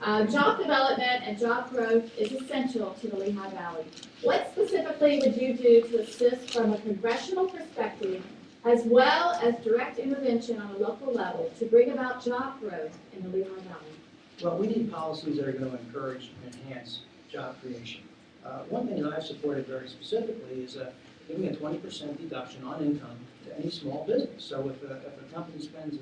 Job development and job growth is essential to the Lehigh Valley. What specifically would you do to assist from a congressional perspective, as well as direct intervention on a local level to bring about job growth in the Lehigh Valley? Well, we need policies that are going to encourage and enhance job creation. One thing that I've supported very specifically is giving a 20% deduction on income to any small business. So if a company spends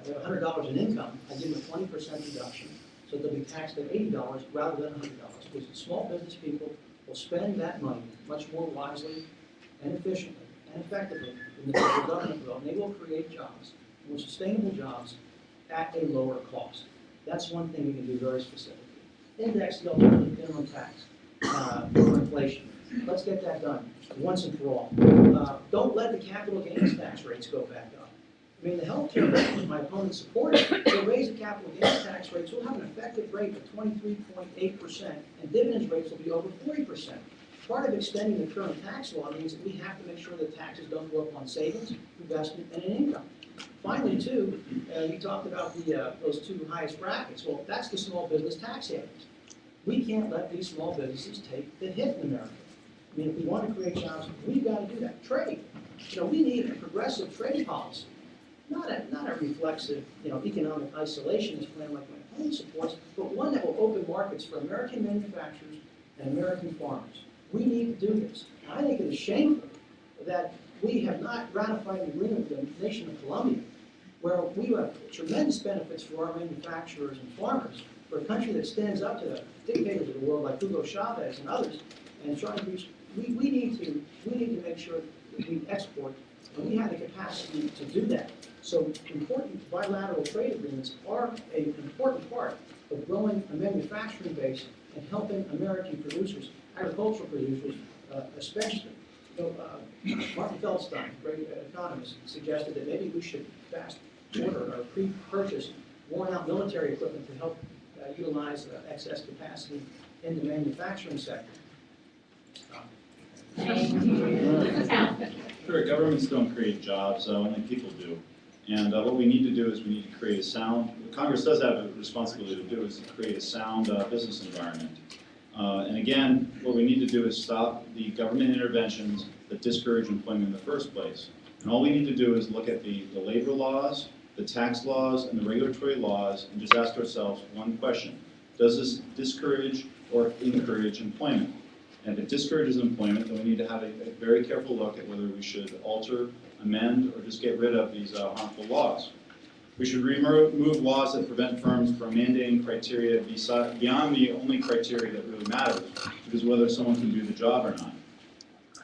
$100 in income, I give them a 20% deduction, so they'll be taxed at $80 rather than $100, because the small business people will spend that money much more wisely and efficiently and effectively than the federal government will, and they will create jobs, more sustainable jobs, at a lower cost. That's one thing we can do very specifically. Index the alternative minimum tax for inflation. Let's get that done once and for all. Don't let the capital gains tax rates go back up. I mean, the healthcare rate, which my opponents supported, they raise the capital gains tax rates. We'll have an effective rate of 23.8%, and dividends rates will be over 40%. Part of extending the current tax law means that we have to make sure that taxes don't go up on savings, investment, and in income. Finally, too, you talked about those two highest brackets. Well, that's the small business tax havens. We can't let these small businesses take the hit in America. I mean, if we want to create jobs, we've got to do that. Trade. We need a progressive trade policy, not a reflexive, economic isolationist plan like my opponent supports, but one that will open markets for American manufacturers and American farmers. We need to do this. And I think it is shameful that we have not ratified an agreement with the nation of Colombia, where we have tremendous benefits for our manufacturers and farmers, for a country that stands up to the dictators of the world like Hugo Chavez and others, and trying to reach. We need to make sure that we export, and we have the capacity to do that. So important bilateral trade agreements are an important part of growing a manufacturing base and helping American producers, agricultural producers especially. Martin Feldstein, a great economist, suggested that maybe we should fast order or pre-purchase worn-out military equipment to help utilize excess capacity in the manufacturing sector. Sure, governments don't create jobs, only people do. And what we need to do is we need to create a sound, what Congress does have a responsibility to do is to create a sound business environment. And again, what we need to do is stop the government interventions that discourage employment in the first place. And all we need to do is look at the labor laws, the tax laws, and the regulatory laws, and just ask ourselves one question. Does this discourage or encourage employment? And if it discourages employment, then we need to have a very careful look at whether we should alter, amend, or just get rid of these harmful laws. We should remove laws that prevent firms from mandating criteria beyond the only criteria that really matters, which is whether someone can do the job or not.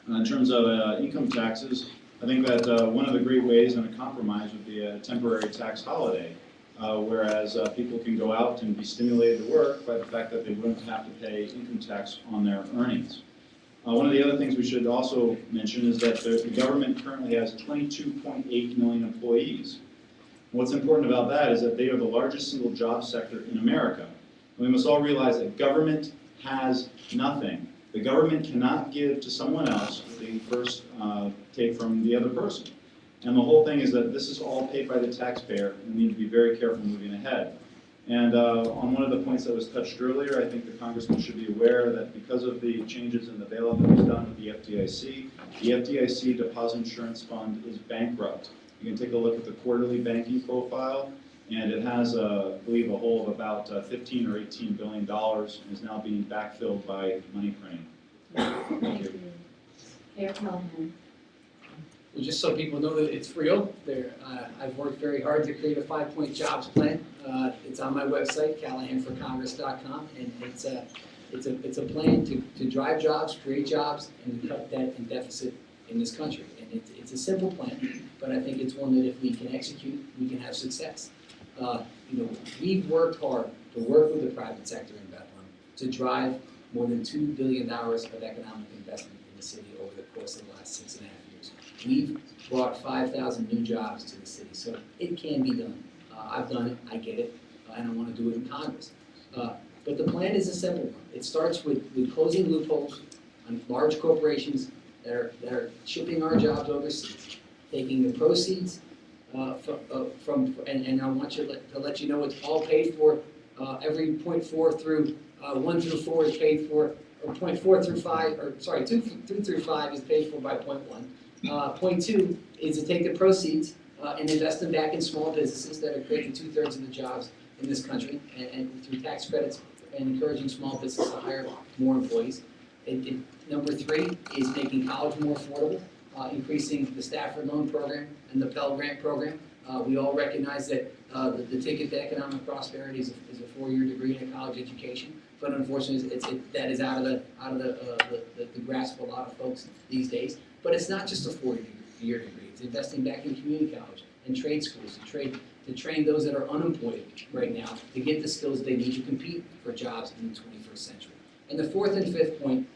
In terms of income taxes, I think that one of the great ways and a compromise would be a temporary tax holiday, whereas people can go out and be stimulated to work by the fact that they wouldn't have to pay income tax on their earnings. One of the other things we should also mention is that the government currently has 22.8 million employees. What's important about that is that they are the largest single job sector in America. And we must all realize that government has nothing. The government cannot give to someone else what they first take from the other person. And the whole thing is that this is all paid by the taxpayer, and we need to be very careful moving ahead. And on one of the points that was touched earlier, I think the Congressman should be aware that because of the changes in the bailout that was done with the FDIC Deposit Insurance Fund is bankrupt. You can take a look at the quarterly banking profile, and it has, I believe, a hole of about $15 or $18 billion, and is now being backfilled by money printing. Thank you. Mayor Callahan. Well, just so people know that it's real, I've worked very hard to create a 5-point jobs plan. It's on my website, callahanforcongress.com, and it's a plan to drive jobs, create jobs, and to cut debt and deficit in this country. And it's a simple plan, but I think it's one that if we can execute, we can have success. We've worked hard to work with the private sector in Bethlehem to drive more than $2 billion of economic investment in the city over the course of the last 6.5 years. We've brought 5,000 new jobs to the city, so it can be done. I've done it, I get it, and I want to do it in Congress. But the plan is a simple one. It starts with closing loopholes on large corporations that are shipping our jobs overseas, taking the proceeds and I want you to let you know it's all paid for Every point 4 through 1 through 4 is paid for, or point 4 through 5, or sorry, 2 through 5 is paid for by point 1. Point 2 is to take the proceeds and invest them back in small businesses that are creating 2/3 of the jobs in this country, and through tax credits and encouraging small businesses to hire more employees. Number 3 is making college more affordable, increasing the Stafford Loan Program and the Pell Grant Program. We all recognize that the ticket to economic prosperity is a 4-year degree in a college education, but unfortunately, that is out of the grasp of a lot of folks these days. But it's not just a 4-year degree. It's investing back in community college and trade schools to train those that are unemployed right now to get the skills they need to compete for jobs in the 21st century. And the 4th and 5th point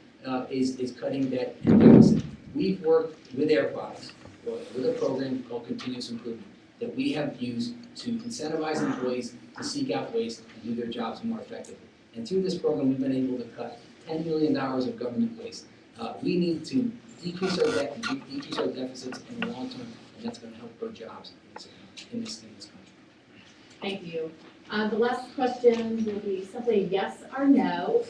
is cutting debt and deficit. We've worked with Air Products with a program called Continuous Improvement that we have used to incentivize employees to seek out ways to do their jobs more effectively. And through this program, we've been able to cut $10 million of government waste. We need to decrease our debt and decrease our deficits in the long term, and that's going to help grow jobs in this country. Thank you. The last question will be simply yes or no,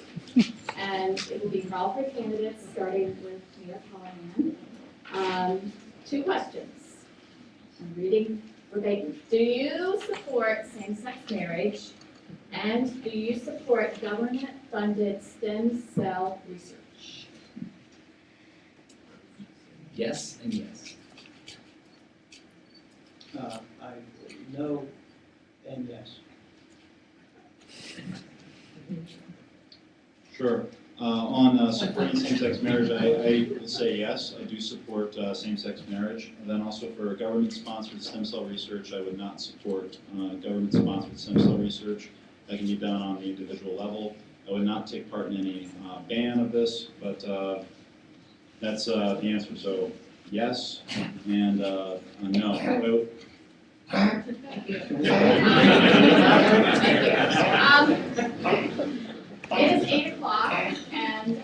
and it will be for all 3 candidates, starting with Mayor Callahan. 2 questions. I'm reading verbatim. Do you support same-sex marriage, and do you support government-funded stem cell research? Yes and yes. No and yes. Sure. On supporting same-sex marriage, I will say yes. I do support same-sex marriage. And then also for government-sponsored stem cell research, I would not support government-sponsored stem cell research. That can be done on the individual level. I would not take part in any ban of this, but that's the answer. So yes and no. Thank you. It is 8 o'clock, and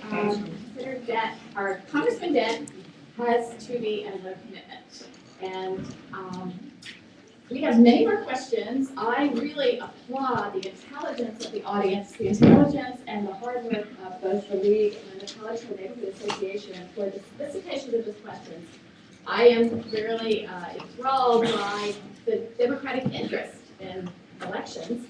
Senator Dent, or Congressman Dent, has to be at another commitment. And we have many more questions. I really applaud the intelligence of the audience, the intelligence and the hard work of both the League and the College for Neighborhood Association for the sophistication of these questions. I am really enthralled by the democratic interest in elections.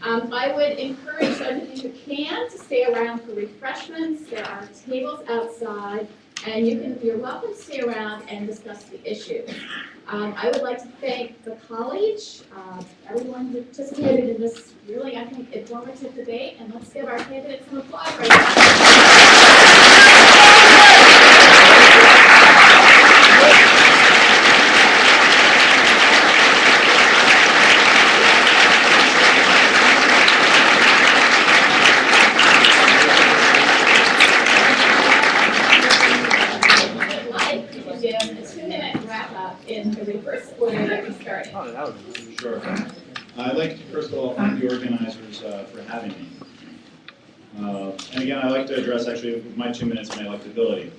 I would encourage those of you who can to stay around for refreshments. There are tables outside, and you're welcome to stay around and discuss the issue. I would like to thank the college, everyone who participated in this really, I think, informative debate, and let's give our candidates some applause right now. In the reverse order that we started. Sure. I'd like to first of all thank the organizers for having me. And again, I'd like to address actually with my 2 minutes my electability.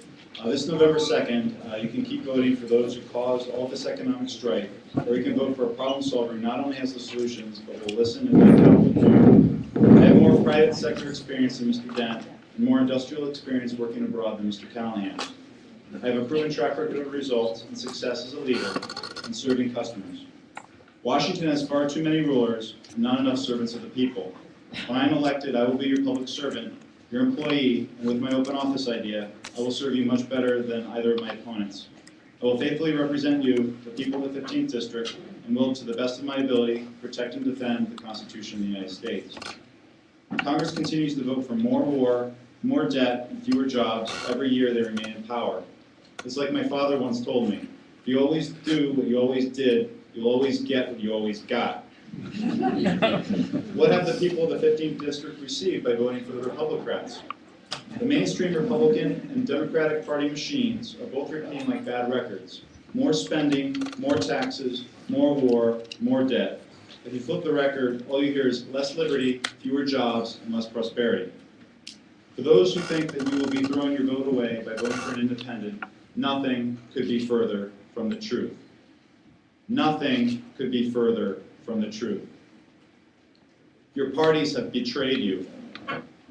This November 2nd, you can keep voting for those who caused all this economic strife, or you can vote for a problem solver who not only has the solutions, but will listen and be accountable to. I have more private sector experience than Mr. Dent, and more industrial experience working abroad than Mr. Callahan. I have a proven track record of results and success as a leader in serving customers. Washington has far too many rulers and not enough servants of the people. When I am elected, I will be your public servant, your employee, and with my open office idea, I will serve you much better than either of my opponents. I will faithfully represent you, the people of the 15th District, and will, to the best of my ability, protect and defend the Constitution of the United States. Congress continues to vote for more war, more debt, and fewer jobs every year they remain in power. It's like my father once told me, if you always do what you always did, you'll always get what you always got. What have the people of the 15th District received by voting for the Republicans? The mainstream Republican and Democratic Party machines are both repeating like bad records. More spending, more taxes, more war, more debt. If you flip the record, all you hear is less liberty, fewer jobs, and less prosperity. For those who think that you will be throwing your vote away by voting for an independent, nothing could be further from the truth. Nothing could be further from the truth. Your parties have betrayed you.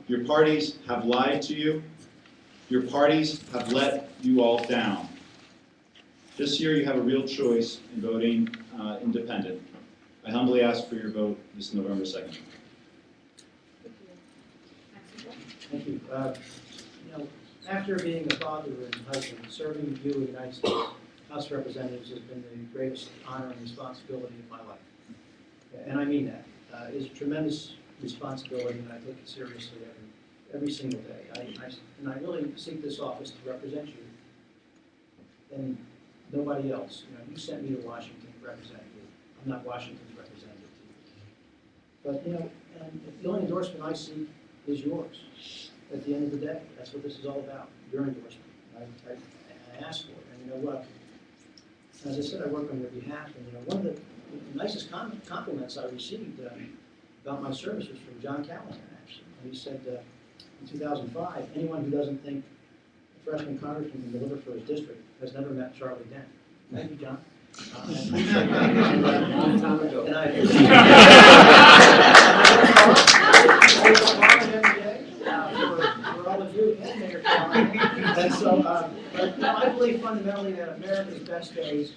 Your parties have lied to you. Your parties have let you all down. This year you have a real choice in voting independent. I humbly ask for your vote this November 2nd. Thank you. After being a father and husband, serving you in the United States House of Representatives has been the greatest honor and responsibility of my life. And I mean that. It's a tremendous responsibility, and I take it seriously every single day. And I really seek this office to represent you and nobody else. You sent me to Washington to represent you. I'm not Washington's representative to you. But, and the only endorsement I seek is yours. At the end of the day, that's what this is all about, your endorsement. I ask for it, and you know what? As I said, I work on your behalf, and one of the nicest compliments I received about my service was from John Callahan, actually. And he said, in 2005, anyone who doesn't think a freshman congressman can deliver for his district has never met Charlie Dent. Thank you, John. I appreciate that. Long time ago. And I for all of you and Mayor Callahan. And so, but I believe fundamentally that America's best days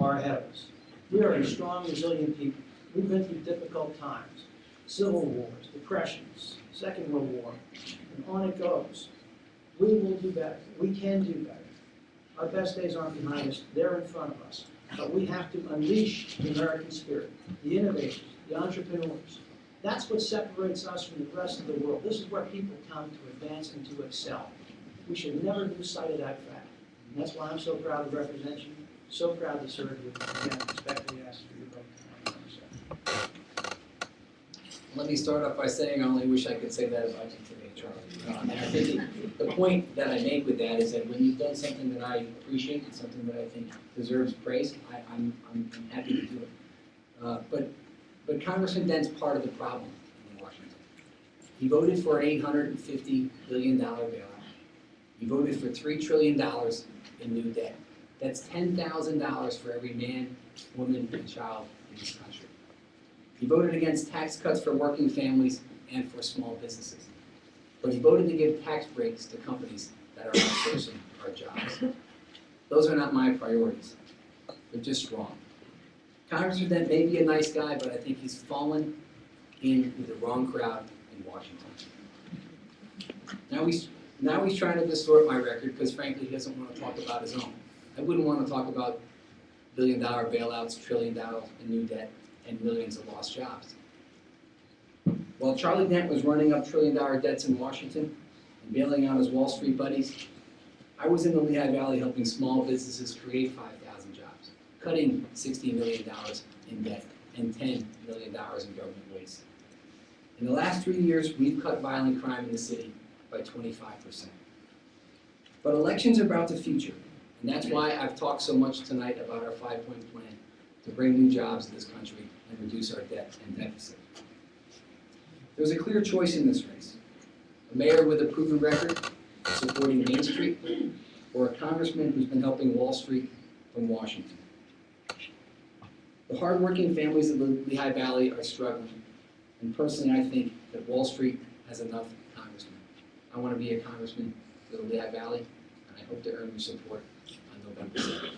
are ahead of us. We are a strong, resilient people. We've been through difficult times, civil wars, depressions, Second World War, and on it goes. We will do better. We can do better. Our best days aren't behind us. They're in front of us. But we have to unleash the American spirit, the innovators, the entrepreneurs. That's what separates us from the rest of the world. This is where people come to advance and to excel. We should never lose sight of that fact. And that's why I'm so proud to represent you, so proud to serve you. Again, respectfully ask for your vote. Let me start off by saying I only wish I could say that about you today, Charlie. And I think the point that I make with that is that when you've done something that I appreciate and something that I think deserves praise, I'm happy to do it. But Congressman Dent's part of the problem in Washington. He voted for an $850 billion bailout. He voted for $3 trillion in new debt. That's $10,000 for every man, woman, and child in this country. He voted against tax cuts for working families and for small businesses. But he voted to give tax breaks to companies that are outsourcing our jobs. Those are not my priorities. They're just wrong. Congressman Dent may be a nice guy, but I think he's fallen in with the wrong crowd in Washington. Now he's trying to distort my record because frankly he doesn't want to talk about his own. I wouldn't want to talk about billion-dollar bailouts, $1 trillion in new debt, and millions of lost jobs. While Charlie Dent was running up $1 trillion debts in Washington and bailing out his Wall Street buddies, I was in the Lehigh Valley helping small businesses create 5,000 jobs, cutting $60 million in debt and $10 million in government waste. In the last 3 years, we've cut violent crime in the city by 25%. But elections are about the future, and that's why I've talked so much tonight about our 5-point plan to bring new jobs to this country and reduce our debt and deficit. There's a clear choice in this race. A mayor with a proven record supporting Main Street, or a congressman who's been helping Wall Street from Washington. The hardworking families of the Lehigh Valley are struggling, and personally I think that Wall Street has enough congressmen. I want to be a congressman for the Lehigh Valley, and I hope to earn your support on November 7th.